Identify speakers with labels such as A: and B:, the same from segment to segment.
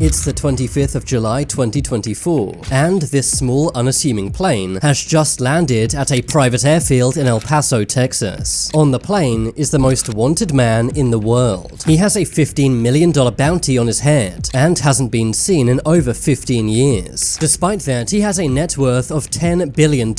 A: It's the 25th of July 2024, and this small, unassuming plane has just landed at a private airfield in El Paso, Texas. On the plane is the most wanted man in the world. He has a $15 million bounty on his head and hasn't been seen in over 15 years. Despite that, he has a net worth of $10 billion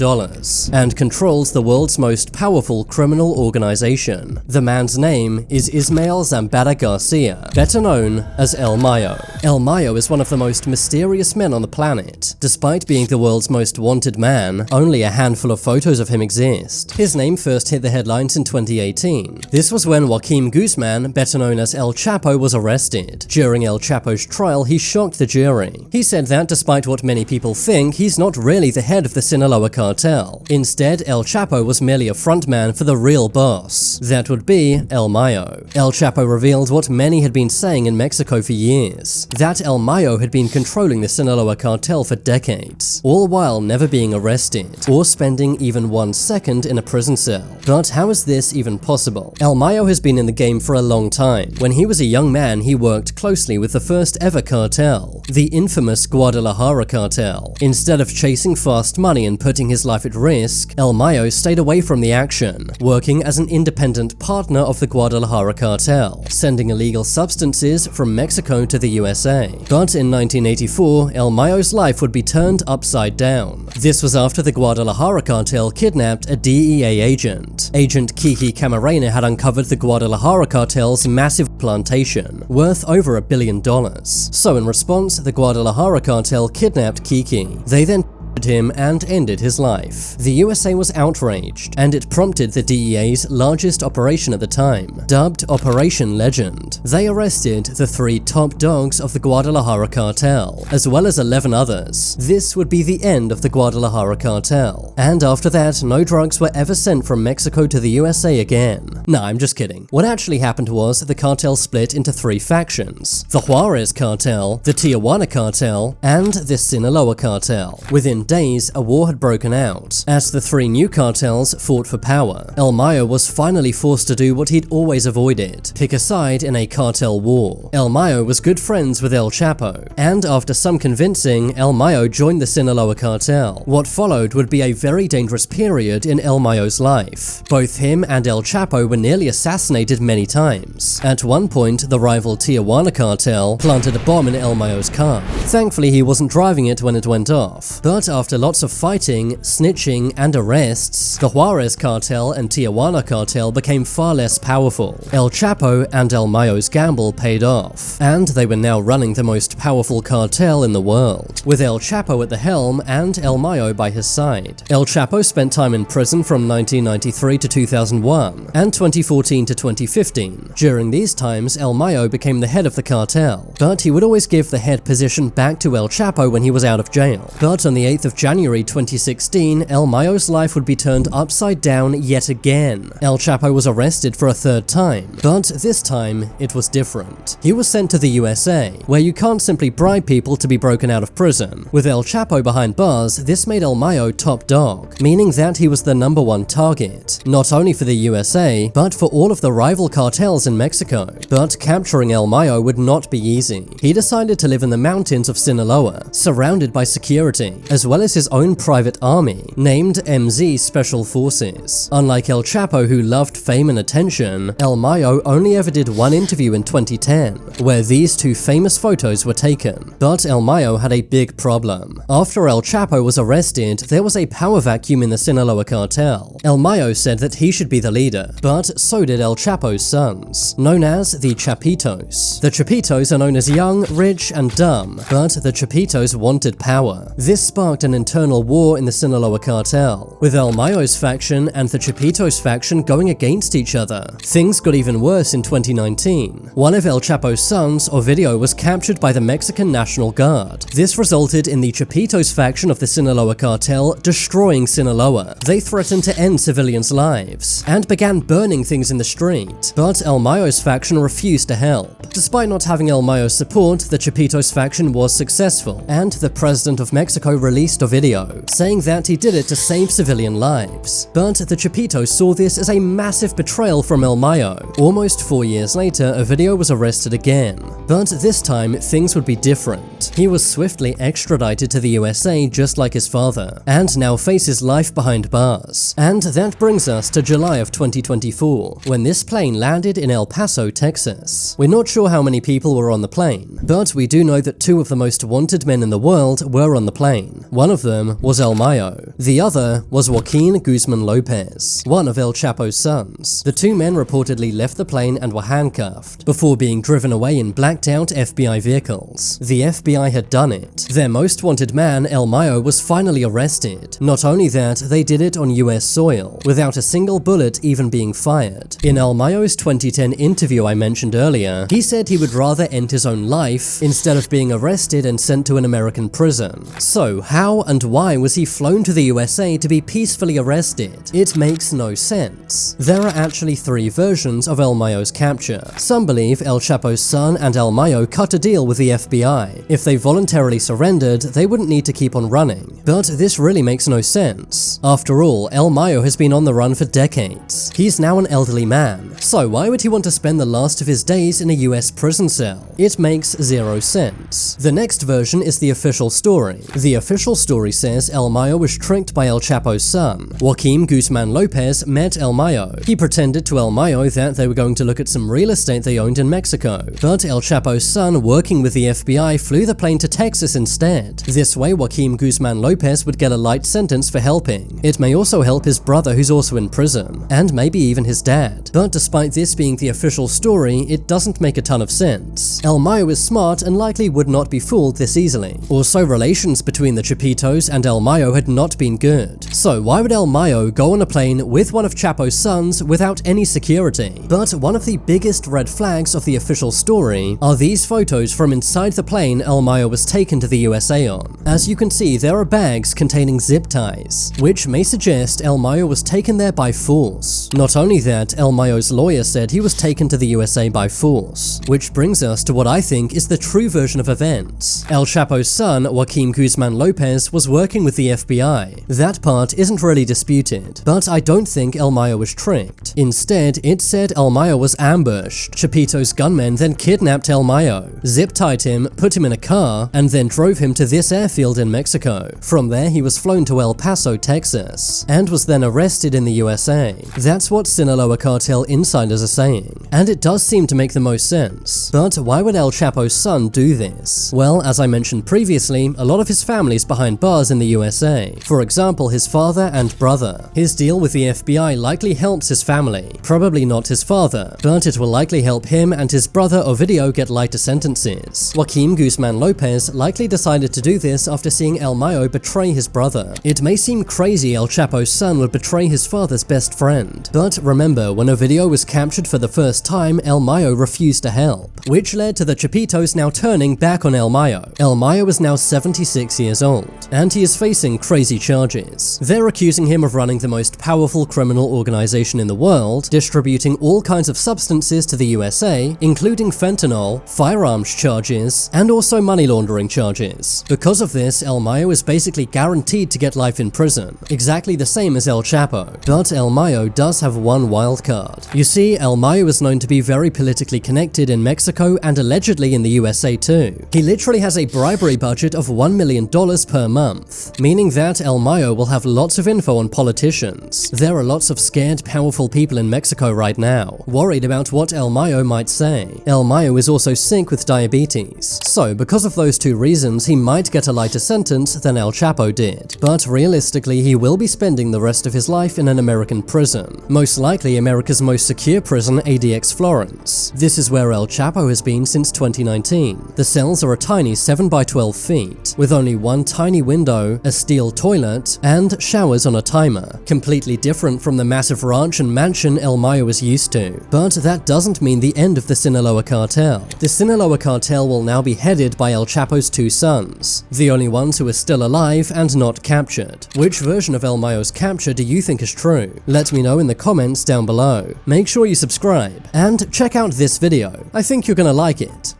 A: and controls the world's most powerful criminal organization. The man's name is Ismael Zambada Garcia, better known as El Mayo. El Mayo is one of the most mysterious men on the planet. Despite being the world's most wanted man, only a handful of photos of him exist. His name first hit the headlines in 2018. This was when Joaquin Guzman, better known as El Chapo, was arrested. During El Chapo's trial, he shocked the jury. He said that despite what many people think, he's not really the head of the Sinaloa cartel. Instead, El Chapo was merely a frontman for the real boss. That would be El Mayo. El Chapo revealed what many had been saying in Mexico for years, that El Mayo had been controlling the Sinaloa cartel for decades, all while never being arrested or spending even 1 second in a prison cell. But how is this even possible? El Mayo has been in the game for a long time. When he was a young man, he worked closely with the first ever cartel, the infamous Guadalajara cartel. Instead of chasing fast money and putting his life at risk, El Mayo stayed away from the action, working as an independent partner of the Guadalajara cartel, sending illegal substances from Mexico to the USA. But in 1984, El Mayo's life would be turned upside down. This was after the Guadalajara cartel kidnapped a DEA agent. Agent Kiki Camarena had uncovered the Guadalajara cartel's massive plantation, worth over $1 billion. So in response, the Guadalajara cartel kidnapped Kiki. They then him and ended his life. The USA was outraged, and it prompted the DEA's largest operation at the time, dubbed Operation Legend. They arrested the 3 top dogs of the Guadalajara cartel, as well as 11 others. This would be the end of the Guadalajara cartel, and after that, no drugs were ever sent from Mexico to the USA again. Nah, I'm just kidding. What actually happened was the cartel split into 3 factions: the Juarez cartel, the Tijuana cartel, and the Sinaloa cartel. Within days, a war had broken out. As the 3 new cartels fought for power, El Mayo was finally forced to do what he'd always avoided: pick a side in a cartel war. El Mayo was good friends with El Chapo, and after some convincing, El Mayo joined the Sinaloa cartel. What followed would be a very dangerous period in El Mayo's life. Both him and El Chapo were nearly assassinated many times. At one point, the rival Tijuana cartel planted a bomb in El Mayo's car. Thankfully, he wasn't driving it when it went off, but after lots of fighting, snitching, and arrests, the Juarez cartel and Tijuana cartel became far less powerful. El Chapo and El Mayo's gamble paid off, and they were now running the most powerful cartel in the world, with El Chapo at the helm and El Mayo by his side. El Chapo spent time in prison from 1993 to 2001, and 2014 to 2015. During these times, El Mayo became the head of the cartel, but he would always give the head position back to El Chapo when he was out of jail. But on the 8th of January 2016, El Mayo's life would be turned upside down yet again. El Chapo was arrested for a 3rd time, but this time it was different. He was sent to the USA, where you can't simply bribe people to be broken out of prison. With El Chapo behind bars, this made El Mayo top dog, meaning that he was the #1 target, not only for the USA, but for all of the rival cartels in Mexico. But capturing El Mayo would not be easy. He decided to live in the mountains of Sinaloa, surrounded by security, as well as his own private army, named MZ Special Forces. Unlike El Chapo, who loved fame and attention, El Mayo only ever did one interview in 2010, where these 2 famous photos were taken. But El Mayo had a big problem. After El Chapo was arrested, there was a power vacuum in the Sinaloa cartel. El Mayo said that he should be the leader, but so did El Chapo's sons, known as the Chapitos. The Chapitos are known as young, rich, and dumb, but the Chapitos wanted power. This sparked an internal war in the Sinaloa cartel, with El Mayo's faction and the Chapitos faction going against each other. Things got even worse in 2019. One of El Chapo's sons, Ovidio, was captured by the Mexican National Guard. This resulted in the Chapitos faction of the Sinaloa cartel destroying Sinaloa. They threatened to end civilians' lives and began burning things in the street, but El Mayo's faction refused to help. Despite not having El Mayo's support, the Chapitos faction was successful, and the president of Mexico released released a video, saying that he did it to save civilian lives. But the Chapitos saw this as a massive betrayal from El Mayo. Almost 4 years later, a video was arrested again. But this time, things would be different. He was swiftly extradited to the USA just like his father, and now faces life behind bars. And that brings us to July of 2024, when this plane landed in El Paso, Texas. We're not sure how many people were on the plane, but we do know that 2 of the most wanted men in the world were on the plane. One of them was El Mayo. The other was Joaquin Guzman Lopez, one of El Chapo's sons. The 2 men reportedly left the plane and were handcuffed, before being driven away in blacked-out FBI vehicles. The FBI had done it. Their most wanted man, El Mayo, was finally arrested. Not only that, they did it on US soil, without a single bullet even being fired. In El Mayo's 2010 interview I mentioned earlier, he said he would rather end his own life instead of being arrested and sent to an American prison. So how and why was he flown to the USA to be peacefully arrested? It makes no sense. There are actually 3 versions of El Mayo's capture. Some believe El Chapo's son and El Mayo cut a deal with the FBI. If they voluntarily surrendered, they wouldn't need to keep on running. But this really makes no sense. After all, El Mayo has been on the run for decades. He's now an elderly man, so why would he want to spend the last of his days in a US prison cell? It makes 0 sense. The next version is the official story. The official story says El Mayo was tricked by El Chapo's son. Joaquin Guzman Lopez met El Mayo. He pretended to El Mayo that they were going to look at some real estate they owned in Mexico, but El Chapo's son, working with the FBI, flew the plane to Texas instead. This way, Joaquin Guzman Lopez would get a light sentence for helping. It may also help his brother, who's also in prison, and maybe even his dad. But despite this being the official story, it doesn't make a ton of sense. El Mayo is smart and likely would not be fooled this easily. Also, relations between the Chapitos and El Mayo had not been good. So why would El Mayo go on a plane with one of Chapo's sons without any security? But one of the biggest red flags of the official story are these photos from inside the plane El Mayo was taken to the USA on. As you can see, there are bags containing zip ties, which may suggest El Mayo was taken there by force. Not only that, El Mayo's lawyer said he was taken to the USA by force, which brings us to what I think is the true version of events. El Chapo's son, Joaquin Guzman Lopez, was working with the FBI. That part isn't really disputed, but I don't think El Mayo was tricked. Instead, it said El Mayo was ambushed. Chapito's gunmen then kidnapped El Mayo, zip-tied him, put him in a car, and then drove him to this airfield in Mexico. From there, he was flown to El Paso, Texas, and was then arrested in the USA. That's what Sinaloa cartel insiders are saying, and it does seem to make the most sense. But why would El Chapo's son do this? Well, as I mentioned previously, a lot of his family's behind bars in the USA. For example, his father and brother. His deal with the FBI likely helps his family, probably not his father, but it will likely help him and his brother Ovidio get lighter sentences. Joaquin Guzman Lopez likely decided to do this after seeing El Mayo betray his brother. It may seem crazy El Chapo's son would betray his father's best friend, but remember, when Ovidio was captured for the first time, El Mayo refused to help, which led to the Chapitos now turning back on El Mayo. El Mayo is now 76 years old, and he is facing crazy charges. They're accusing him of running the most powerful criminal organization in the world, distributing all kinds of substances to the USA, including fentanyl, firearms charges, and also money laundering charges. Because of this, El Mayo is basically guaranteed to get life in prison, exactly the same as El Chapo. But El Mayo does have one wild card. You see, El Mayo is known to be very politically connected in Mexico and allegedly in the USA too. He literally has a bribery budget of $1 million per month, meaning that El Mayo will have lots of info on politicians. There are lots of scared, powerful people in Mexico right now, worried about what El Mayo might say. El Mayo is also sick with diabetes, so because of those 2 reasons, he might get a lighter sentence than El Chapo did. But realistically, he will be spending the rest of his life in an American prison, most likely America's most secure prison, ADX Florence. This is where El Chapo has been since 2019. The cells are a tiny 7 by 12 feet, with only one tiny window, a steel toilet, and showers on a timer, completely different from the massive ranch and mansion El Mayo is used to. But that doesn't mean the end of the Sinaloa cartel. The Sinaloa cartel will now be headed by El Chapo's 2 sons, the only ones who are still alive and not captured. Which version of El Mayo's capture do you think is true? Let me know in the comments down below. Make sure you subscribe, and check out this video. I think you're gonna like it.